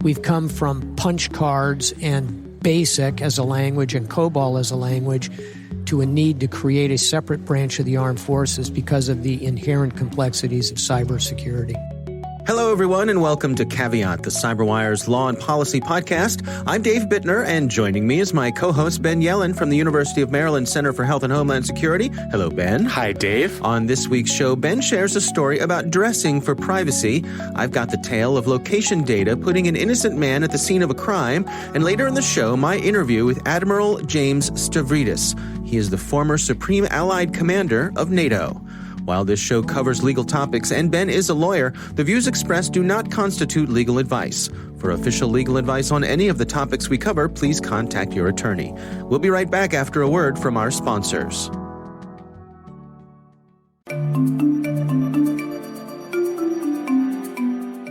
We've come from punch cards and BASIC as a language and COBOL as a language to a need to create a separate branch of the armed forces because of the inherent complexities of cybersecurity. Hello, everyone, and welcome to Caveat, the CyberWire's Law and Policy podcast. I'm Dave Bittner, and joining me is my co-host Ben Yellen from the University of Maryland Center for Health and Homeland Security. Hello, Ben. Hi, Dave. On this week's show, Ben shares a story about dressing for privacy. I've got the tale of location data putting an innocent man at the scene of a crime, and later in the show, my interview with Admiral James Stavridis. He is the former Supreme Allied Commander of NATO. While this show covers legal topics and Ben is a lawyer, the views expressed do not constitute legal advice. For official legal advice on any of the topics we cover, please contact your attorney. We'll be right back after a word from our sponsors.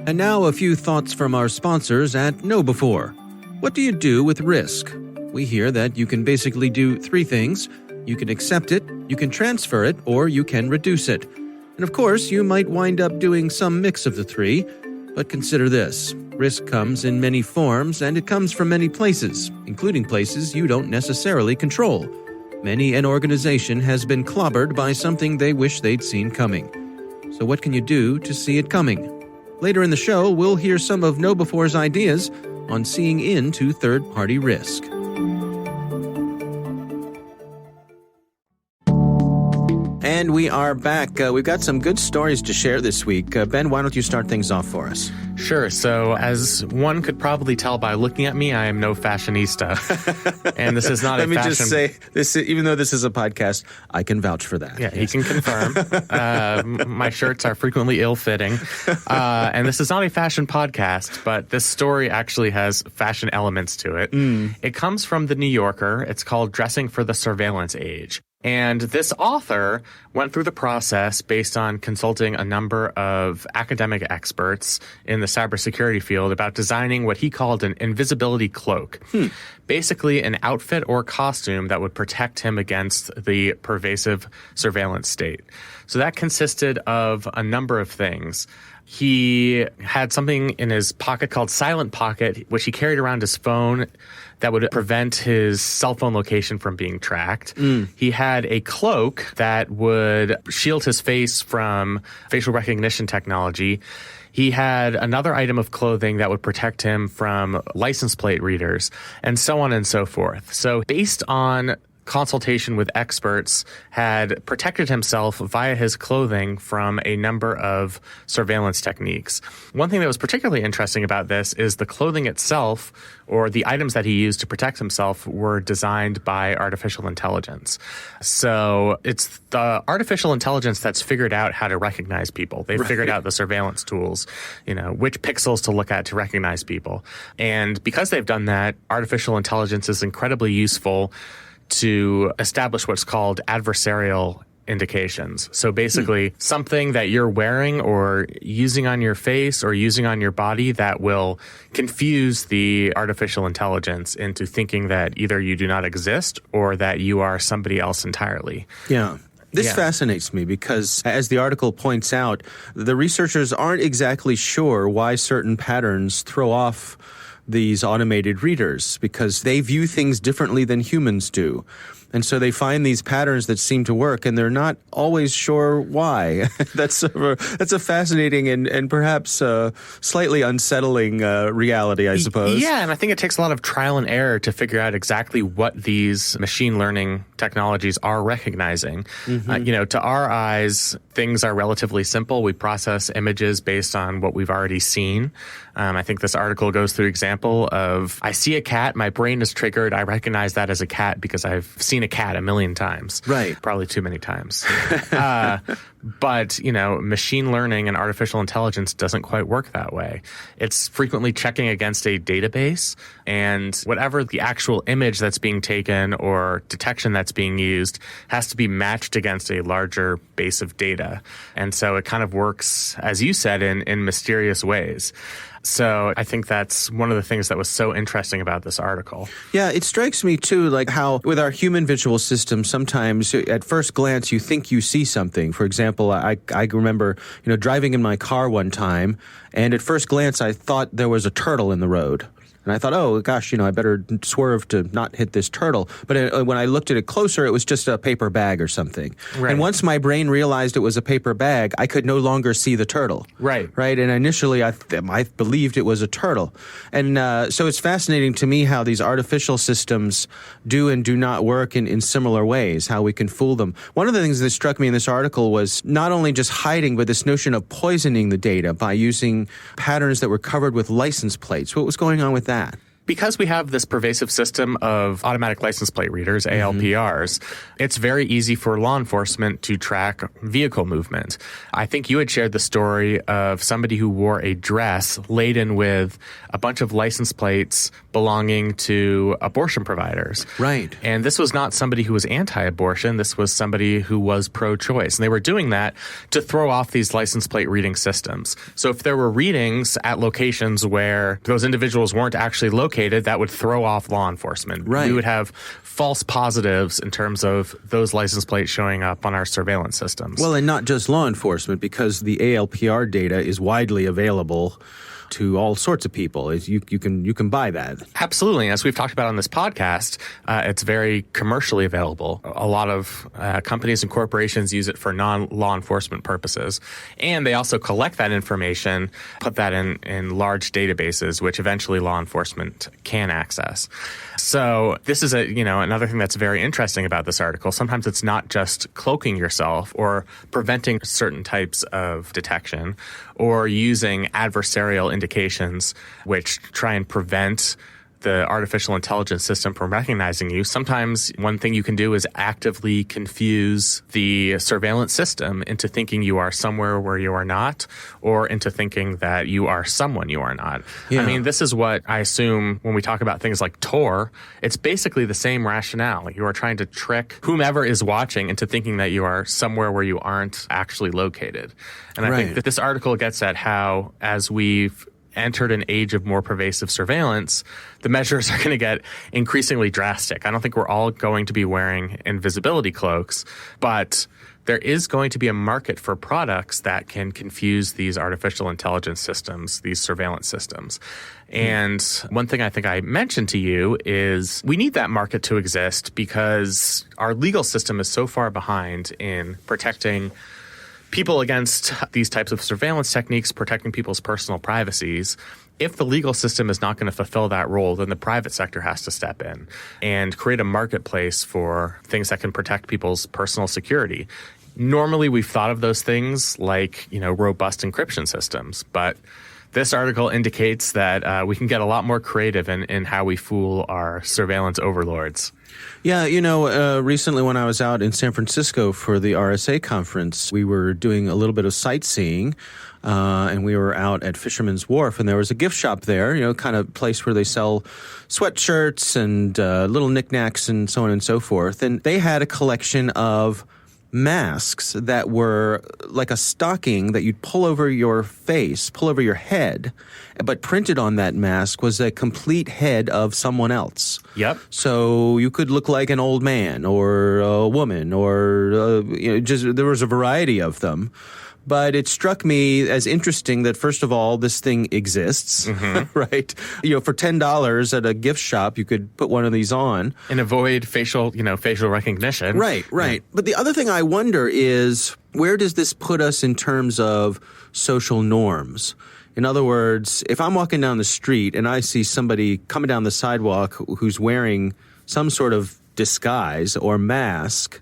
And now a few thoughts from our sponsors at KnowBe4. What do you do with risk? We hear that you can basically do three things. You can accept it, you can transfer it, or you can reduce it. And of course, you might wind up doing some mix of the three. But consider this. Risk comes in many forms, and it comes from many places, including places you don't necessarily control. Many an organization has been clobbered by something they wish they'd seen coming. So what can you do to see it coming? Later in the show, we'll hear some of KnowBe4's ideas on seeing into third-party risk. And we are back. We've got some good stories to share this week. Ben, why don't you start things off for us? Sure. So as one could probably tell by looking at me, I am no fashionista. And this is not Let me just say, even though this is a podcast, I can vouch for that. Yeah, yes. He can confirm. My shirts are frequently ill-fitting. And this is not a fashion podcast, but this story actually has fashion elements to it. It comes from The New Yorker. It's called Dressing for the Surveillance Age. And this author went through the process based on consulting a number of academic experts in the cybersecurity field about designing what he called an invisibility cloak. Basically an outfit or costume that would protect him against the pervasive surveillance state. So that consisted of a number of things. He had something in his pocket called Silent Pocket, which he carried around his phone that would prevent his cell phone location from being tracked. He had a cloak that would shield his face from facial recognition technology. He had another item of clothing that would protect him from license plate readers, and so on and so forth. So based on consultation with experts, had protected himself via his clothing from a number of surveillance techniques. One thing that was particularly interesting about this is the clothing itself, or the items that he used to protect himself, were designed by artificial intelligence. So it's the artificial intelligence that's figured out how to recognize people. They've figured out the surveillance tools, which pixels to look at to recognize people. And because they've done that, artificial intelligence is incredibly useful to establish what's called adversarial indications. So basically something that you're wearing or using on your face or using on your body that will confuse the artificial intelligence into thinking that either you do not exist or that you are somebody else entirely. Yeah. This fascinates me because, as the article points out, the researchers aren't exactly sure why certain patterns throw off these automated readers, because they view things differently than humans do. And so they find these patterns that seem to work, and they're not always sure why. That's a fascinating and perhaps slightly unsettling reality, I suppose. Yeah, and I think it takes a lot of trial and error to figure out exactly what these machine learning technologies are recognizing. To our eyes, things are relatively simple. We process images based on what we've already seen. I think this article goes through example of, I see a cat, my brain is triggered, I recognize that as a cat because I've seen a cat a million times. Right. Probably too many times. But, machine learning and artificial intelligence doesn't quite work that way. It's frequently checking against a database, and whatever the actual image that's being taken or detection that's being used has to be matched against a larger base of data. And so it kind of works, as you said, in mysterious ways. So I think that's one of the things that was so interesting about this article. Yeah, it strikes me too, like how with our human visual system, sometimes at first glance you think you see something. For example, I remember driving in my car one time, and at first glance I thought there was a turtle in the road. And I thought, oh, gosh, I better swerve to not hit this turtle. But when I looked at it closer, it was just a paper bag or something. Right. And once my brain realized it was a paper bag, I could no longer see the turtle. Right. Right. And initially, I believed it was a turtle. And so it's fascinating to me how these artificial systems do and do not work in similar ways, how we can fool them. One of the things that struck me in this article was not only just hiding, but this notion of poisoning the data by using patterns that were covered with license plates. What was going on with that? Because we have this pervasive system of automatic license plate readers, ALPRs, it's very easy for law enforcement to track vehicle movement. I think you had shared the story of somebody who wore a dress laden with a bunch of license plates belonging to abortion providers. Right. And this was not somebody who was anti-abortion. This was somebody who was pro-choice. And they were doing that to throw off these license plate reading systems. So if there were readings at locations where those individuals weren't actually located, that would throw off law enforcement. Right. We would have false positives in terms of those license plates showing up on our surveillance systems. Well, and not just law enforcement, because the ALPR data is widely available to all sorts of people. You can buy that. Absolutely. As we've talked about on this podcast, it's very commercially available. A lot of companies and corporations use it for non-law enforcement purposes. And they also collect that information, put that in large databases, which eventually law enforcement can access. So this is another thing that's very interesting about this article. Sometimes it's not just cloaking yourself or preventing certain types of detection or using adversarial indications, which try and prevent the artificial intelligence system from recognizing you. Sometimes one thing you can do is actively confuse the surveillance system into thinking you are somewhere where you are not, or into thinking that you are someone you are not. Yeah. I mean, this is what I assume when we talk about things like Tor. It's basically the same rationale. You are trying to trick whomever is watching into thinking that you are somewhere where you aren't actually located. And I think that this article gets at how, as we've entered an age of more pervasive surveillance, the measures are going to get increasingly drastic. I don't think we're all going to be wearing invisibility cloaks, but there is going to be a market for products that can confuse these artificial intelligence systems, these surveillance systems. And one thing I think I mentioned to you is we need that market to exist because our legal system is so far behind in protecting people against these types of surveillance techniques, protecting people's personal privacies. If the legal system is not going to fulfill that role, then the private sector has to step in and create a marketplace for things that can protect people's personal security. Normally, we've thought of those things like, robust encryption systems, but this article indicates that we can get a lot more creative in how we fool our surveillance overlords. Yeah, recently when I was out in San Francisco for the RSA conference, we were doing a little bit of sightseeing, and we were out at Fisherman's Wharf, and there was a gift shop there, kind of place where they sell sweatshirts and little knickknacks and so on and so forth. And they had a collection of masks that were like a stocking that you'd pull over your face, pull over your head, but printed on that mask was a complete head of someone else. Yep. So you could look like an old man or a woman or just there was a variety of them. But it struck me as interesting that, first of all, this thing exists, right? For $10 at a gift shop, you could put one of these on. And avoid facial recognition. Right. Yeah. But the other thing I wonder is, where does this put us in terms of social norms? In other words, if I'm walking down the street and I see somebody coming down the sidewalk who's wearing some sort of disguise or mask,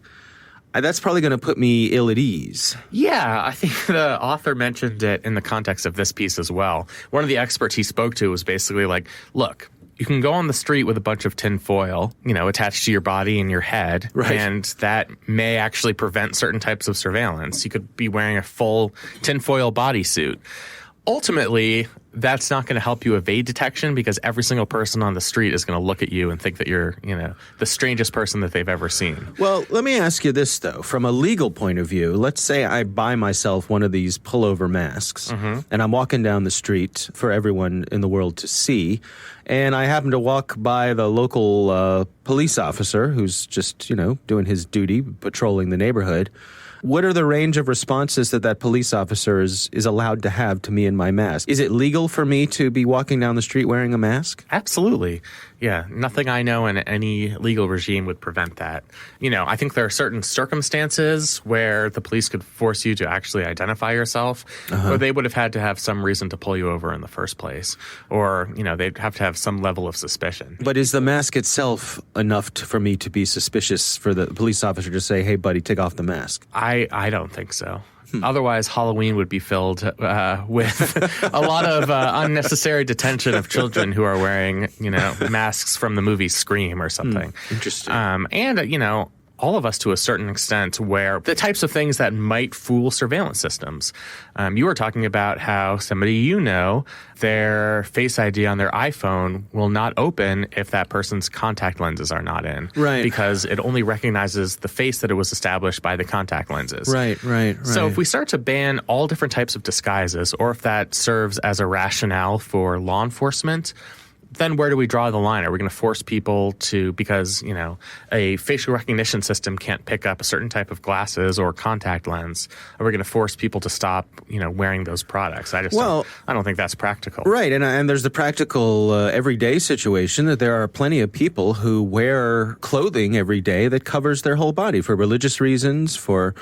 that's probably going to put me ill at ease. Yeah, I think the author mentioned it in the context of this piece as well. One of the experts he spoke to was basically like, look, you can go on the street with a bunch of tinfoil, attached to your body and your head, and that may actually prevent certain types of surveillance. You could be wearing a full tinfoil bodysuit. Ultimately, that's not going to help you evade detection because every single person on the street is going to look at you and think that you're, the strangest person that they've ever seen. Well, let me ask you this, though. From a legal point of view, let's say I buy myself one of these pullover masks, and I'm walking down the street for everyone in the world to see, and I happen to walk by the local police officer who's just, doing his duty, patrolling the neighborhood. What are the range of responses that police officer is allowed to have to me in my mask? Is it legal for me to be walking down the street wearing a mask? Absolutely. Yeah, nothing I know in any legal regime would prevent that. I think there are certain circumstances where the police could force you to actually identify yourself, or they would have had to have some reason to pull you over in the first place, or, they'd have to have some level of suspicion. But is the mask itself enough for me to be suspicious for the police officer to say, hey, buddy, take off the mask? I don't think so. Otherwise, Halloween would be filled with a lot of unnecessary detention of children who are wearing, masks from the movie Scream or something. Interesting. And all of us to a certain extent, where the types of things that might fool surveillance systems. You were talking about how somebody their Face ID on their iPhone will not open if that person's contact lenses are not in. Right. Because it only recognizes the face that it was established by the contact lenses. Right. So if we start to ban all different types of disguises, or if that serves as a rationale for law enforcement, then where do we draw the line? Are we going to force people to, because, a facial recognition system can't pick up a certain type of glasses or contact lens, are we going to force people to stop, wearing those products? I don't think that's practical. Right. And there's the practical everyday situation that there are plenty of people who wear clothing every day that covers their whole body for religious reasons, for,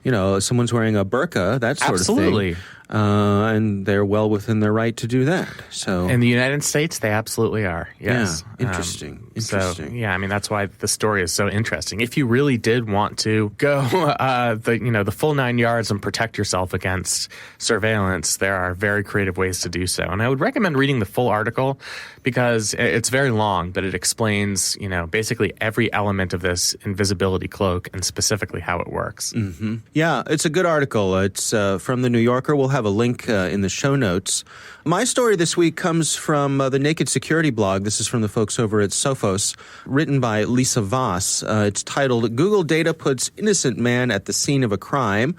someone's wearing a burqa, that sort of thing. Absolutely. And they're well within their right to do that. So in the United States, they absolutely are. Yes. Yeah, interesting. So, that's why the story is so interesting. If you really did want to go the full 9 yards and protect yourself against surveillance, there are very creative ways to do so. And I would recommend reading the full article because it's very long, but it explains, basically every element of this invisibility cloak and specifically how it works. Mm-hmm. Yeah, it's a good article. It's from the New Yorker. We'll have a link in the show notes. My story this week comes from the Naked Security blog. This is from the folks over at Sophos, written by Lisa Voss. It's titled, Google Data Puts Innocent Man at the Scene of a Crime.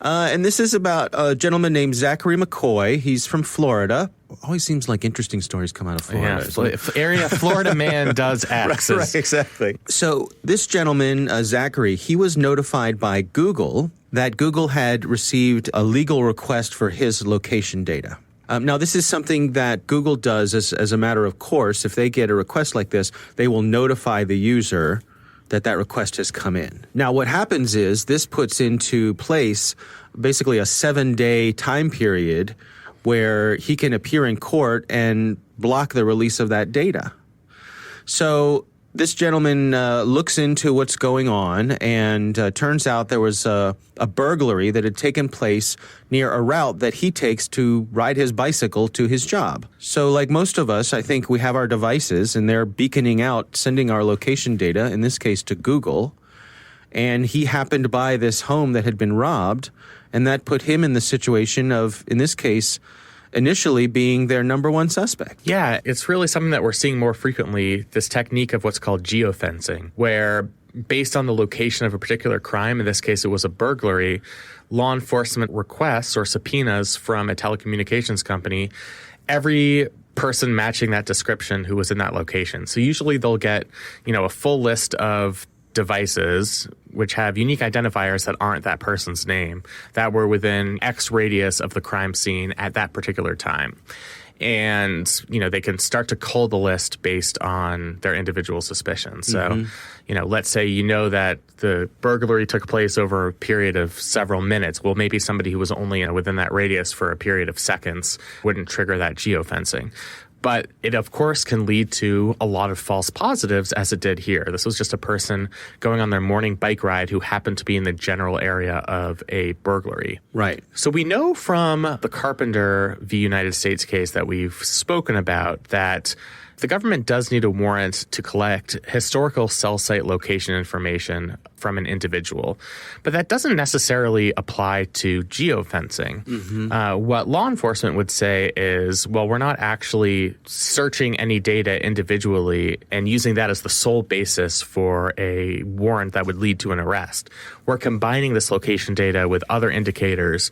And this is about a gentleman named Zachary McCoy. He's from Florida. Always seems like interesting stories come out of Florida. Yeah, Florida man does X. Right, exactly. So this gentleman, Zachary, he was notified by Google that Google had received a legal request for his location data. Now, this is something that Google does as a matter of course. If they get a request like this, they will notify the user that request has come in. Now, what happens is this puts into place basically a 7-day time period where he can appear in court and block the release of that data. So this gentleman looks into what's going on, and turns out there was a burglary that had taken place near a route that he takes to ride his bicycle to his job. So like most of us, I think we have our devices, and they're beaconing out, sending our location data, in this case to Google. And he happened by this home that had been robbed, and that put him in the situation of, in this case, initially being their number one suspect. Yeah, it's really something that we're seeing more frequently, this technique of what's called geofencing, where based on the location of a particular crime, in this case it was a burglary, law enforcement requests or subpoenas from a telecommunications company every person matching that description who was in that location. So usually they'll get, a full list of devices which have unique identifiers that aren't that person's name, that were within X radius of the crime scene at that particular time. And, they can start to cull the list based on their individual suspicions. So, let's say that the burglary took place over a period of several minutes. Well, maybe somebody who was only within that radius for a period of seconds wouldn't trigger that geofencing. But it, of course, can lead to a lot of false positives, as it did here. This was just a person going on their morning bike ride who happened to be in the general area of a burglary. Right. So we know from the Carpenter v. United States case that we've spoken about that The government does need a warrant to collect historical cell site location information from an individual, but that doesn't necessarily apply to geofencing. What law enforcement would say is, well, we're not actually searching any data individually and using that as the sole basis for a warrant that would lead to an arrest. We're combining this location data with other indicators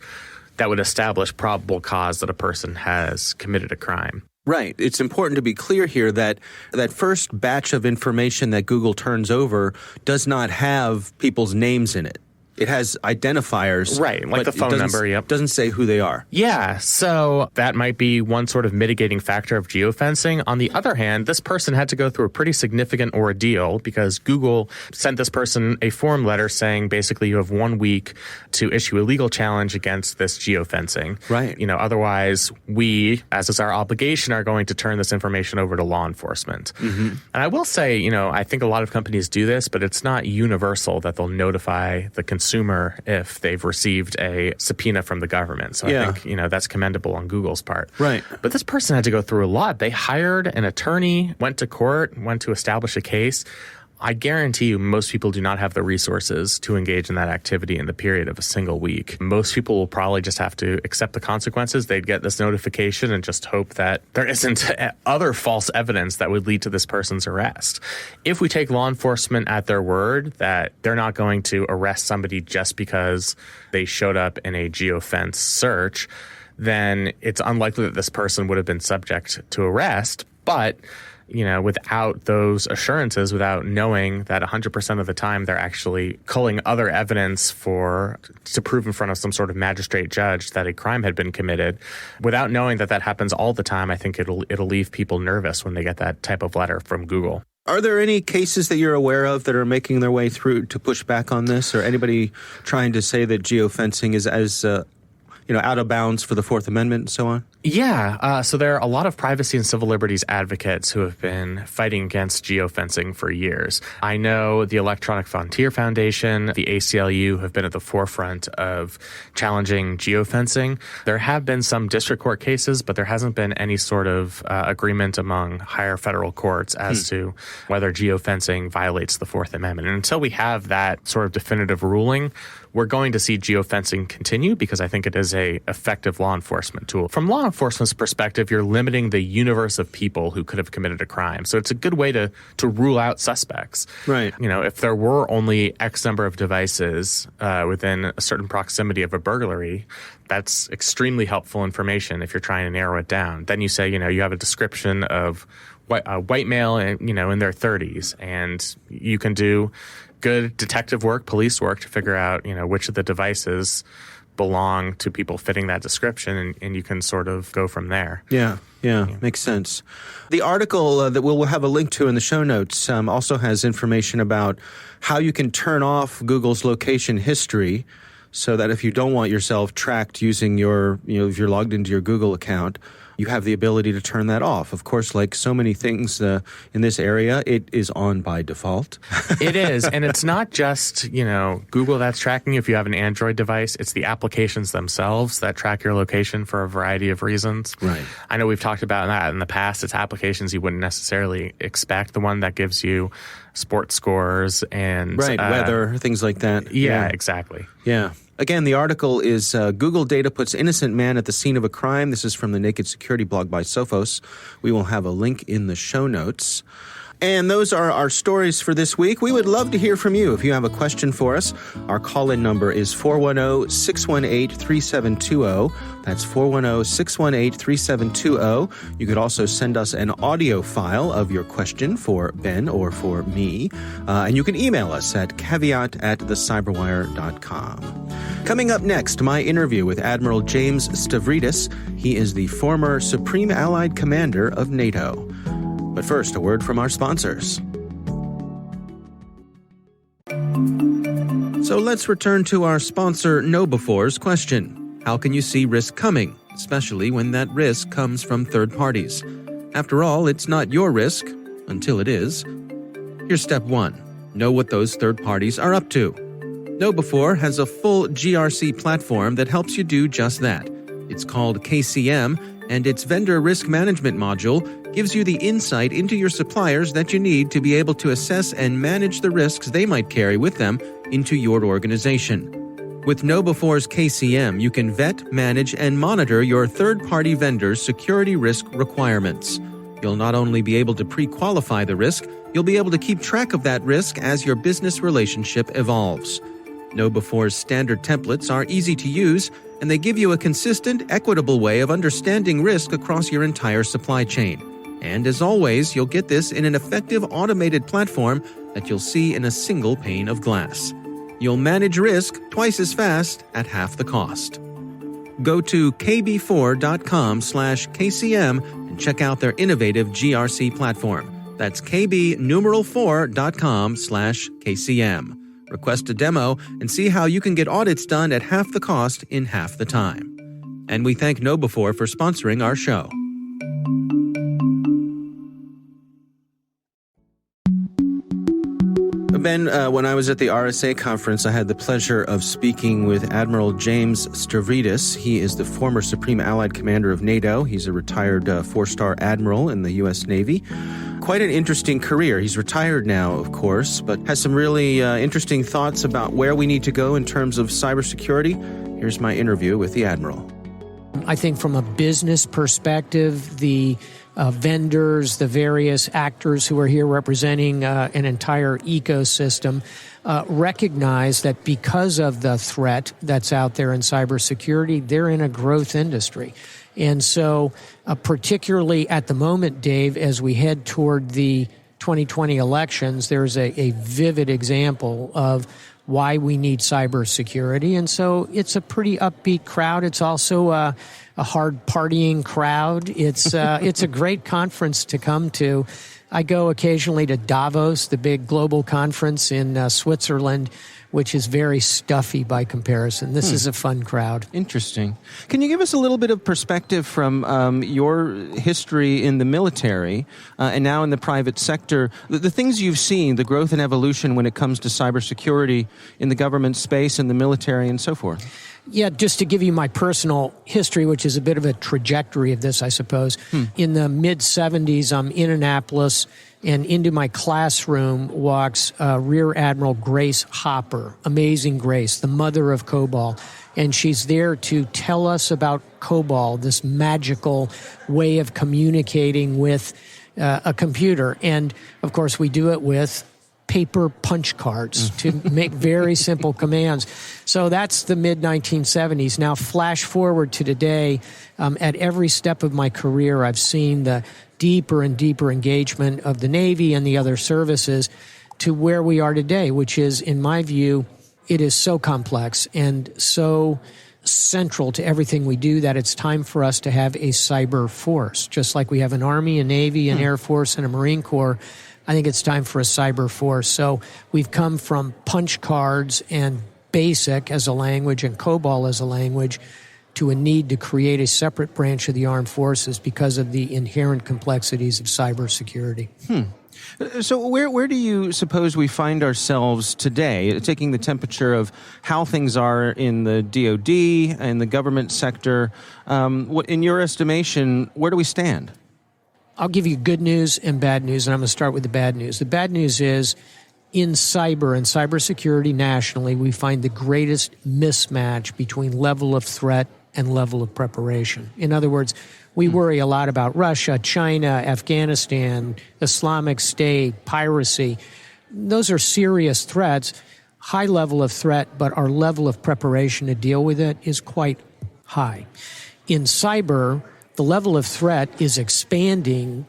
that would establish probable cause that a person has committed a crime. Right. It's important to be clear here that that first batch of information that Google turns over does not have people's names in it. It has identifiers. Right, like the phone number, yep. Doesn't say who they are. Yeah, so that might be one sort of mitigating factor of geofencing. On the other hand, this person had to go through a pretty significant ordeal because Google sent this person a form letter saying basically you have 1 week to issue a legal challenge against this geofencing. Right. You know, otherwise we, as is our obligation, are going to turn this information over to law enforcement. And I will say, you know, I think a lot of companies do this, but it's not universal that they'll notify the consumer if they've received a subpoena from the government. So I think, you know, that's commendable on Google's part. Right. But this person had to go through a lot. They hired an attorney, went to court, went to establish a case. I guarantee you most people do not have the resources to engage in that activity in the period of a single week. Most people will probably just have to accept the consequences. They'd get this notification and just hope that there isn't other false evidence that would lead to this person's arrest. If we take law enforcement at their word that they're not going to arrest somebody just because they showed up in a geofence search, then it's unlikely that this person would have been subject to arrest. But you know, without those assurances, without knowing that 100% of the time they're actually culling other evidence to prove in front of some sort of magistrate judge that a crime had been committed, without knowing that that happens all the time, I think it'll leave people nervous when they get that type of letter from Google. Are there any cases that you're aware of that are making their way through to push back on this, or anybody trying to say that geofencing is as out of bounds for the Fourth Amendment and so on? Yeah. So there are a lot of privacy and civil liberties advocates who have been fighting against geofencing for years. I know the Electronic Frontier Foundation, the ACLU have been at the forefront of challenging geofencing. There have been some district court cases, but there hasn't been any sort of agreement among higher federal courts as to whether geofencing violates the Fourth Amendment. And until we have that sort of definitive ruling, we're going to see geofencing continue because I think it is a effective law enforcement tool. From law enforcement's perspective, you're limiting the universe of people who could have committed a crime. So it's a good way to rule out suspects. Right. You know, if there were only X number of devices within a certain proximity of a burglary, that's extremely helpful information if you're trying to narrow it down. Then you say, you know, you have a description of white male, in their 30s, and you can do good detective work, police work to figure out, which of the devices belong to people fitting that description, and you can sort of go from there. Yeah, makes sense. The article that we'll have a link to in the show notes also has information about how you can turn off Google's location history so that if you don't want yourself tracked using your, if you're logged into your Google account, you have the ability to turn that off. Of course, like so many things in this area, it is on by default. It is. And it's not just, Google that's tracking you if you have an Android device. It's the applications themselves that track your location for a variety of reasons. Right. I know we've talked about that in the past. It's applications you wouldn't necessarily expect. The one that gives you sports scores and weather, things like that. Yeah, exactly. Yeah. Again, the article is Google data puts innocent man at the scene of a crime. This is from the Naked Security blog by Sophos. We will have a link in the show notes. And those are our stories for this week. We would love to hear from you if you have a question for us. Our call-in number is 410-618-3720. That's 410-618-3720. You could also send us an audio file of your question for Ben or for me. And you can email us at caveat@thecyberwire.com. Coming up next, my interview with Admiral James Stavridis. He is the former Supreme Allied Commander of NATO. But first, a word from our sponsors. So let's return to our sponsor KnowBefore's question. How can you see risk coming, especially when that risk comes from third parties? After all, it's not your risk, until it is. Here's step 1. Know what those third parties are up to. KnowBefore has a full GRC platform that helps you do just that. It's called KCM, and its vendor risk management module gives you the insight into your suppliers that you need to be able to assess and manage the risks they might carry with them into your organization. With KnowBefore's KCM, you can vet, manage, and monitor your third-party vendors' security risk requirements. You'll not only be able to pre-qualify the risk, you'll be able to keep track of that risk as your business relationship evolves. KnowBefore's standard templates are easy to use, and they give you a consistent, equitable way of understanding risk across your entire supply chain. And as always, you'll get this in an effective automated platform that you'll see in a single pane of glass. You'll manage risk twice as fast at half the cost. Go to kb4.com/KCM and check out their innovative GRC platform. That's kb4.com/KCM. Request a demo and see how you can get audits done at half the cost in half the time. And we thank KnowBefore for sponsoring our show. Ben, when I was at the RSA conference, I had the pleasure of speaking with Admiral James Stavridis. He is the former Supreme Allied Commander of NATO. He's a retired four-star admiral in the U.S. Navy. Quite an interesting career. He's retired now, of course, but has some really interesting thoughts about where we need to go in terms of cybersecurity. Here's my interview with the Admiral. I think from a business perspective, the vendors, the various actors who are here representing an entire ecosystem recognize that because of the threat that's out there in cybersecurity, they're in a growth industry. And so particularly at the moment, Dave, as we head toward the 2020 elections, there's a vivid example of why we need cybersecurity. And so it's a pretty upbeat crowd. It's also a hard partying crowd. It's a great conference to come to. I go occasionally to Davos, the big global conference in Switzerland, which is very stuffy by comparison. This is a fun crowd. Interesting. Can you give us a little bit of perspective from your history in the military and now in the private sector, the things you've seen, the growth and evolution when it comes to cybersecurity in the government space and the military and so forth? Yeah, just to give you my personal history, which is a bit of a trajectory of this, I suppose. In the mid-'70s, I'm in Annapolis, and into my classroom walks Rear Admiral Grace Hopper, Amazing Grace, the mother of COBOL. And she's there to tell us about COBOL, this magical way of communicating with a computer. And, of course, we do it with paper punch cards to make very simple commands. So that's the mid-1970s. Now, flash forward to today, at every step of my career, I've seen the deeper and deeper engagement of the Navy and the other services to where we are today, which is, in my view, it is so complex and so central to everything we do that it's time for us to have a cyber force. Just like we have an Army, a Navy, an Air Force, and a Marine Corps, I think it's time for a cyber force. So we've come from punch cards and BASIC as a language and COBOL as a language to a need to create a separate branch of the armed forces because of the inherent complexities of cybersecurity. So where do you suppose we find ourselves today, taking the temperature of how things are in the DoD and the government sector? In your estimation, where do we stand? I'll give you good news and bad news, and I'm going to start with the bad news. The bad news is in cyber and cybersecurity nationally, we find the greatest mismatch between level of threat and level of preparation. In other words, we worry a lot about Russia, China, Afghanistan, Islamic State, piracy. Those are serious threats, high level of threat, but our level of preparation to deal with it is quite high. In cyber, the level of threat is expanding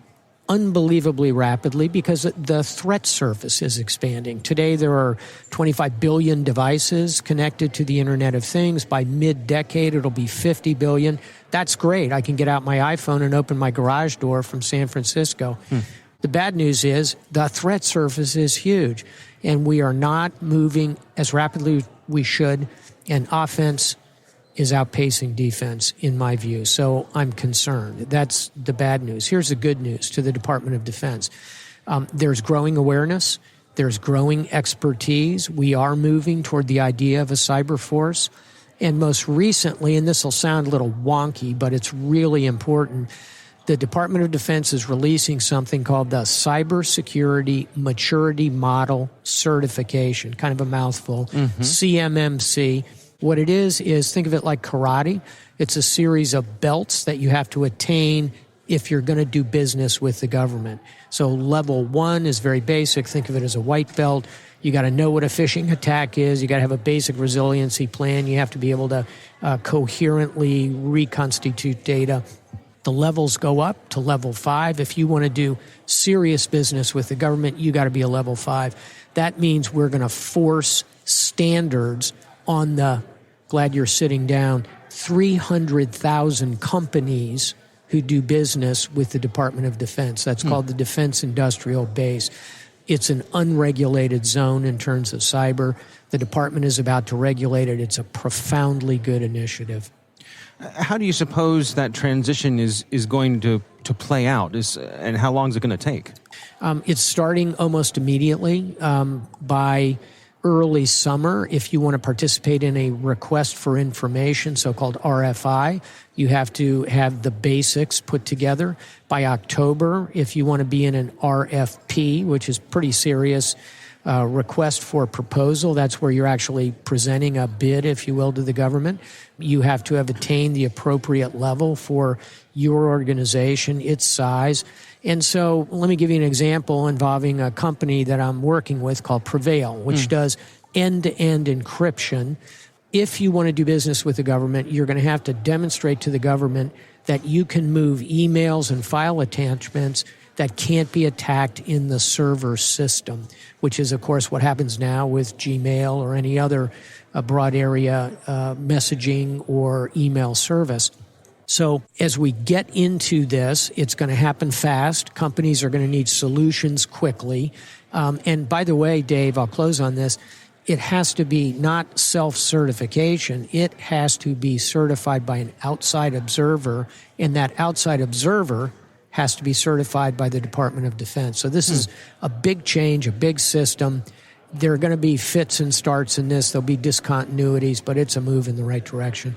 unbelievably rapidly because the threat surface is expanding. Today, there are 25 billion devices connected to the Internet of Things. By mid-decade, it'll be 50 billion. That's great. I can get out my iPhone and open my garage door from San Francisco. The bad news is the threat surface is huge, and we are not moving as rapidly as we should, and offense is outpacing defense, in my view. So I'm concerned. That's the bad news. Here's the good news to the Department of Defense. There's growing awareness. There's growing expertise. We are moving toward the idea of a cyber force. And most recently, and this will sound a little wonky, but it's really important, the Department of Defense is releasing something called the Cybersecurity Maturity Model Certification, kind of a mouthful, CMMC. What it is think of it like karate. It's a series of belts that you have to attain if you're going to do business with the government. So level 1 is very basic. Think of it as a white belt. You got to know what a phishing attack is. You got to have a basic resiliency plan. You have to be able to coherently reconstitute data. The levels go up to level 5. If you want to do serious business with the government, you got to be a level 5. That means we're going to force standards on the, glad you're sitting down, 300,000 companies who do business with the Department of Defense. That's called the Defense Industrial Base. It's an unregulated zone in terms of cyber. The department is about to regulate it. It's a profoundly good initiative. How do you suppose that transition is going to play out, and how long is it going to take? It's starting almost immediately. By early summer, if you want to participate in a request for information, so-called RFI, you have to have the basics put together. By October, if you want to be in an RFP, which is pretty serious, request for proposal, that's where you're actually presenting a bid, if you will, to the government. You have to have attained the appropriate level for your organization, its size. And so let me give you an example involving a company that I'm working with called Prevail, which does end-to-end encryption. If you want to do business with the government, you're going to have to demonstrate to the government that you can move emails and file attachments that can't be attacked in the server system, which is, of course, what happens now with Gmail or any other broad area messaging or email service. So as we get into this, it's going to happen fast. Companies are going to need solutions quickly. And by the way, Dave, I'll close on this. It has to be not self-certification. It has to be certified by an outside observer, and that outside observer has to be certified by the Department of Defense. So this is a big change, a big system. There are going to be fits and starts in this. There'll be discontinuities, but it's a move in the right direction.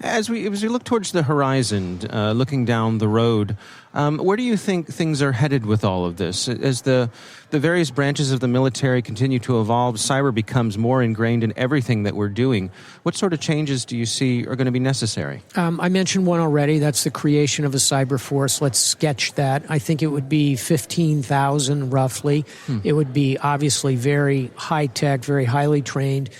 As we look towards the horizon, looking down the road, where do you think things are headed with all of this? As the various branches of the military continue to evolve, cyber becomes more ingrained in everything that we're doing. What sort of changes do you see are going to be necessary? I mentioned one already. That's the creation of a cyber force. Let's sketch that. I think it would be 15,000 roughly. It would be obviously very high-tech, very highly trained.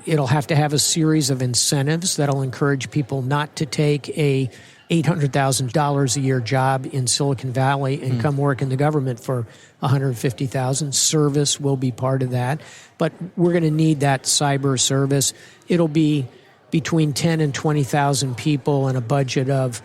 It'll have to have a series of incentives that'll encourage people not to take a $800,000 a year job in Silicon Valley and come work in the government for $150,000. Service will be part of that. But we're going to need that cyber service. It'll be between 10 and 20,000 people and a budget of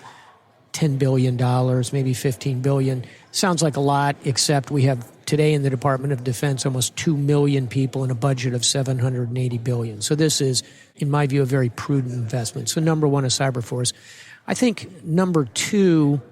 $10 billion, maybe $15 billion. Sounds like a lot, except we have today in the Department of Defense almost 2 million people and a budget of $780 billion. So this is, in my view, a very prudent investment. So number one, a cyber force. I think number two,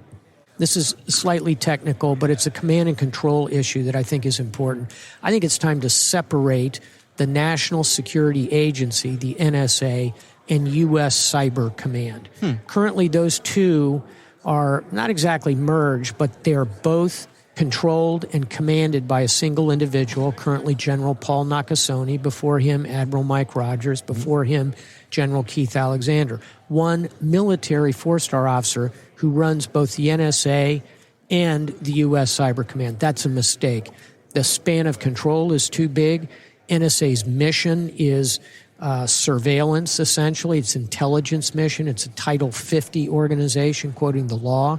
this is slightly technical, but it's a command and control issue that I think is important. I think it's time to separate the National Security Agency, the NSA, and U.S. Cyber Command. Currently, those two are not exactly merged, but they're both controlled and commanded by a single individual, currently General Paul Nakasone, before him Admiral Mike Rogers, before him General Keith Alexander. One military four-star officer who runs both the NSA and the U.S. Cyber Command. That's a mistake. The span of control is too big. NSA's mission is surveillance, essentially. It's intelligence mission. It's a Title 50 organization, quoting the law.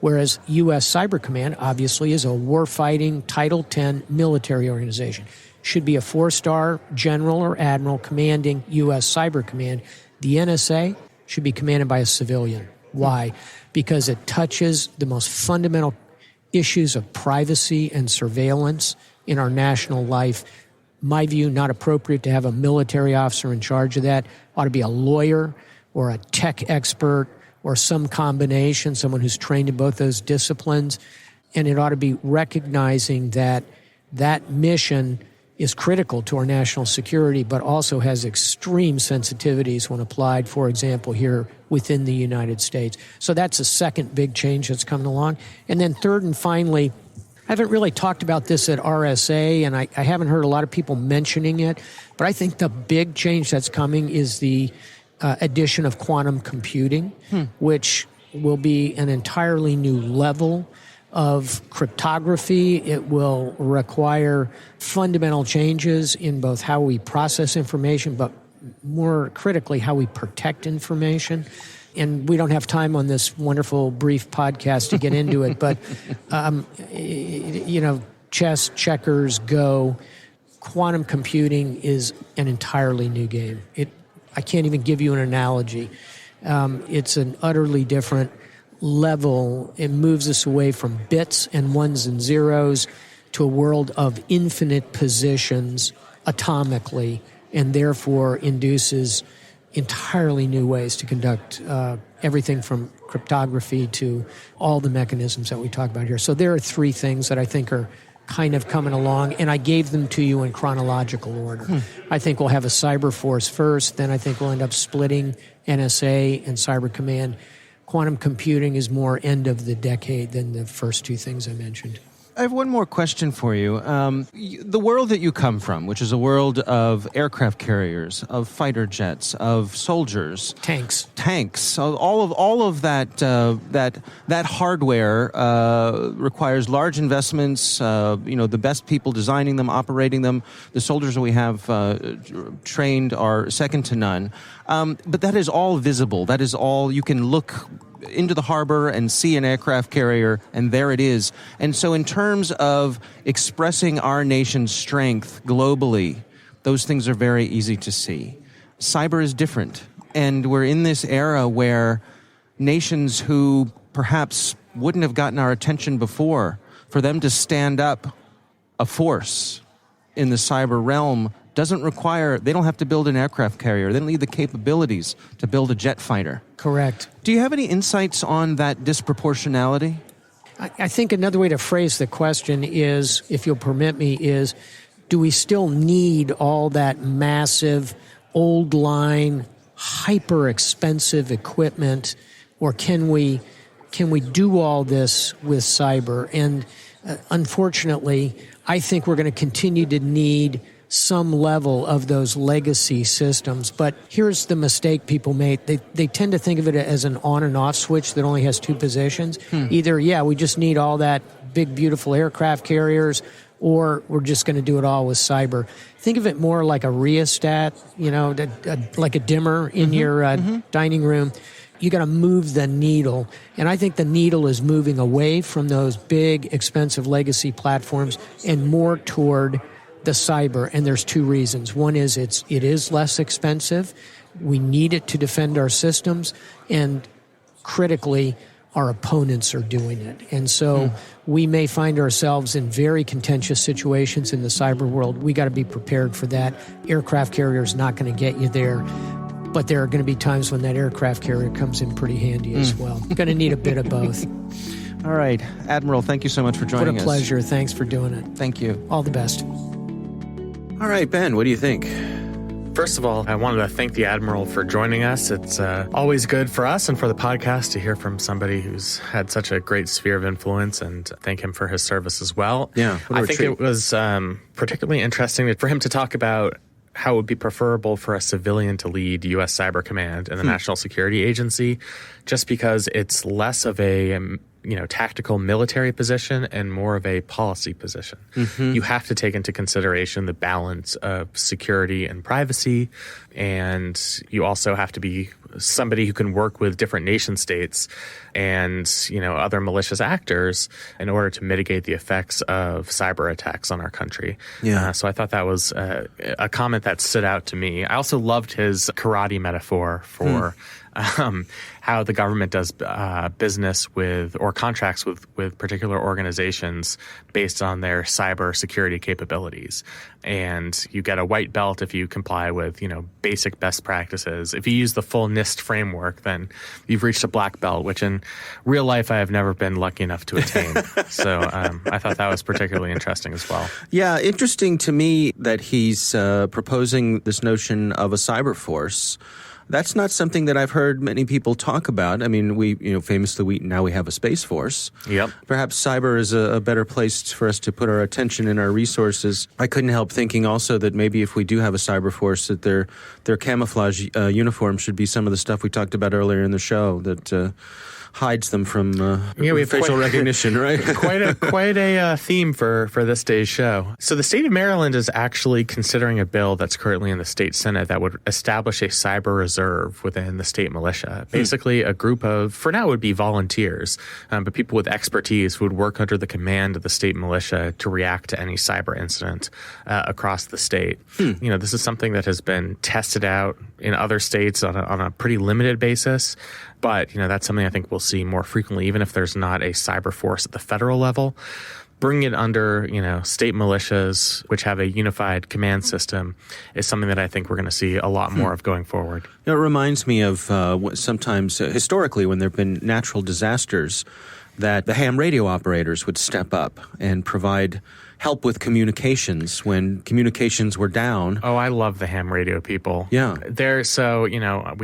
Whereas U.S. Cyber Command, obviously, is a warfighting Title 10 military organization. Should be a four-star general or admiral commanding U.S. Cyber Command. The NSA should be commanded by a civilian. Why? Because it touches the most fundamental issues of privacy and surveillance in our national life. My view, not appropriate to have a military officer in charge of that. Ought to be a lawyer or a tech expert or some combination, someone who's trained in both those disciplines. And it ought to be recognizing that that mission is critical to our national security, but also has extreme sensitivities when applied, for example, here within the United States. So that's a second big change that's coming along. And then third and finally, I haven't really talked about this at RSA, and I haven't heard a lot of people mentioning it, but I think the big change that's coming is the addition of quantum computing, which will be an entirely new level of cryptography. It will require fundamental changes in both how we process information, but more critically, how we protect information. And we don't have time on this wonderful, brief podcast to get into it, but, chess, checkers, Go, quantum computing is an entirely new game. I can't even give you an analogy. It's an utterly different level. It moves us away from bits and ones and zeros to a world of infinite positions atomically, and therefore induces entirely new ways to conduct everything from cryptography to all the mechanisms that we talk about here. So there are three things that I think are kind of coming along, and I gave them to you in chronological order. I think we'll have a cyber force first, then I think we'll end up splitting NSA and Cyber Command. Quantum computing is more end of the decade than the first two things I mentioned. I have one more question for you. The world that you come from, which is a world of aircraft carriers, of fighter jets, of soldiers, tanks, all of that hardware requires large investments. The best people designing them, operating them. The soldiers that we have trained are second to none. But that is all visible. That is all you can look into the harbor and see an aircraft carrier, and there it is. And so in terms of expressing our nation's strength globally, those things are very easy to see. Cyber is different, and we're in this era where nations who perhaps wouldn't have gotten our attention before, for them to stand up a force in the cyber realm they don't have to build an aircraft carrier. They don't need the capabilities to build a jet fighter. Correct. Do you have any insights on that disproportionality? I think another way to phrase the question is, if you'll permit me, is do we still need all that massive, old line, hyper expensive equipment, or can we do all this with cyber? And unfortunately, I think we're going to continue to need some level of those legacy systems. But here's the mistake people make. They tend to think of it as an on and off switch that only has two positions. Either, we just need all that big, beautiful aircraft carriers, or we're just going to do it all with cyber. Think of it more like a rheostat, like a dimmer in your dining room. You got to move the needle. And I think the needle is moving away from those big, expensive legacy platforms and more toward the cyber, and there's two reasons. One is it is less expensive. We need it to defend our systems, and critically, our opponents are doing it. And so we may find ourselves in very contentious situations in the cyber world. We got to be prepared for that. Aircraft carrier is not going to get you there, but there are going to be times when that aircraft carrier comes in pretty handy as well. Going to need a bit of both. All right. Admiral, thank you so much for joining us. What a pleasure. Thanks for doing it. Thank you. All the best. All right, Ben, what do you think? First of all, I wanted to thank the Admiral for joining us. It's always good for us and for the podcast to hear from somebody who's had such a great sphere of influence, and thank him for his service as well. Yeah, I think it was particularly interesting for him to talk about how it would be preferable for a civilian to lead U.S. Cyber Command and the National Security Agency, just because it's less of a tactical military position and more of a policy position. You have to take into consideration the balance of security and privacy, and you also have to be somebody who can work with different nation states and other malicious actors in order to mitigate the effects of cyber attacks on our country. So I thought that was a comment that stood out to me. I also loved his karate metaphor for how the government does business with or contracts with particular organizations based on their cyber security capabilities. And you get a white belt if you comply with, basic best practices. If you use the full NIST framework, then you've reached a black belt, which in real life I have never been lucky enough to attain. So I thought that was particularly interesting as well. Yeah, interesting to me that he's proposing this notion of a cyber force. That's not something that I've heard many people talk about. I mean, famously, we have a Space Force. Yep. Perhaps cyber is a better place for us to put our attention and our resources. I couldn't help thinking also that maybe if we do have a cyber force, that their camouflage uniform should be some of the stuff we talked about earlier in the show that hides them from facial recognition, right? Quite a theme for this day's show. So the state of Maryland is actually considering a bill that's currently in the state Senate that would establish a cyber reserve within the state militia. Basically, a group of, for now, it would be volunteers, but people with expertise who would work under the command of the state militia to react to any cyber incident across the state. This is something that has been tested out in other states on a pretty limited basis. But, that's something I think we'll see more frequently, even if there's not a cyber force at the federal level. Bringing it under, state militias, which have a unified command system, is something that I think we're going to see a lot more of going forward. It reminds me of sometimes, historically, when there have been natural disasters, that the ham radio operators would step up and provide help with communications when communications were down. Oh, I love the ham radio people. Yeah. We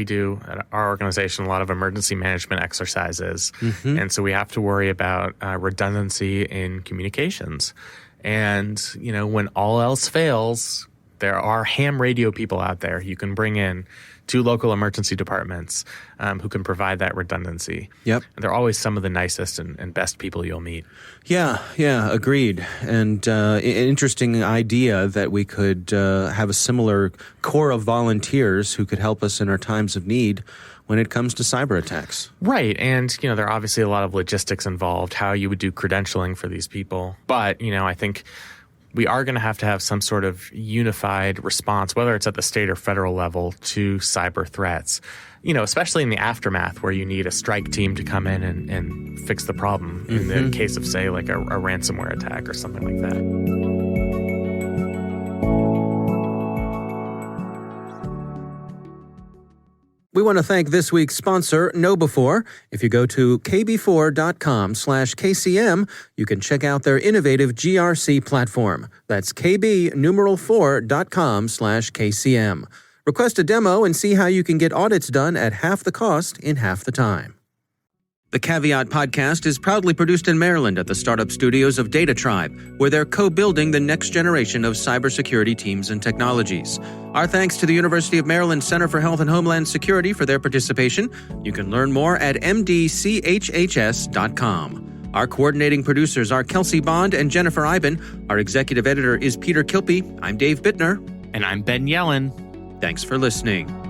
do at our organization a lot of emergency management exercises. And so we have to worry about redundancy in communications. And, when all else fails, there are ham radio people out there you can bring in to local emergency departments who can provide that redundancy. Yep. And they're always some of the nicest and best people you'll meet. Yeah, agreed. And an interesting idea that we could have a similar core of volunteers who could help us in our times of need when it comes to cyber attacks. Right. And, there are obviously a lot of logistics involved, how you would do credentialing for these people. But, I think we are going to have some sort of unified response, whether it's at the state or federal level, to cyber threats, especially in the aftermath where you need a strike team to come in and fix the problem in the case of, say, like a ransomware attack or something like that. We want to thank this week's sponsor, KnowBe4. If you go to kb4.com/KCM, you can check out their innovative GRC platform. That's kb4.com/KCM. Request a demo and see how you can get audits done at half the cost in half the time. The Caveat podcast is proudly produced in Maryland at the startup studios of Data Tribe, where they're co-building the next generation of cybersecurity teams and technologies. Our thanks to the University of Maryland Center for Health and Homeland Security for their participation. You can learn more at mdchhs.com. Our coordinating producers are Kelsey Bond and Jennifer Iben. Our executive editor is Peter Kilpie. I'm Dave Bittner. And I'm Ben Yellen. Thanks for listening.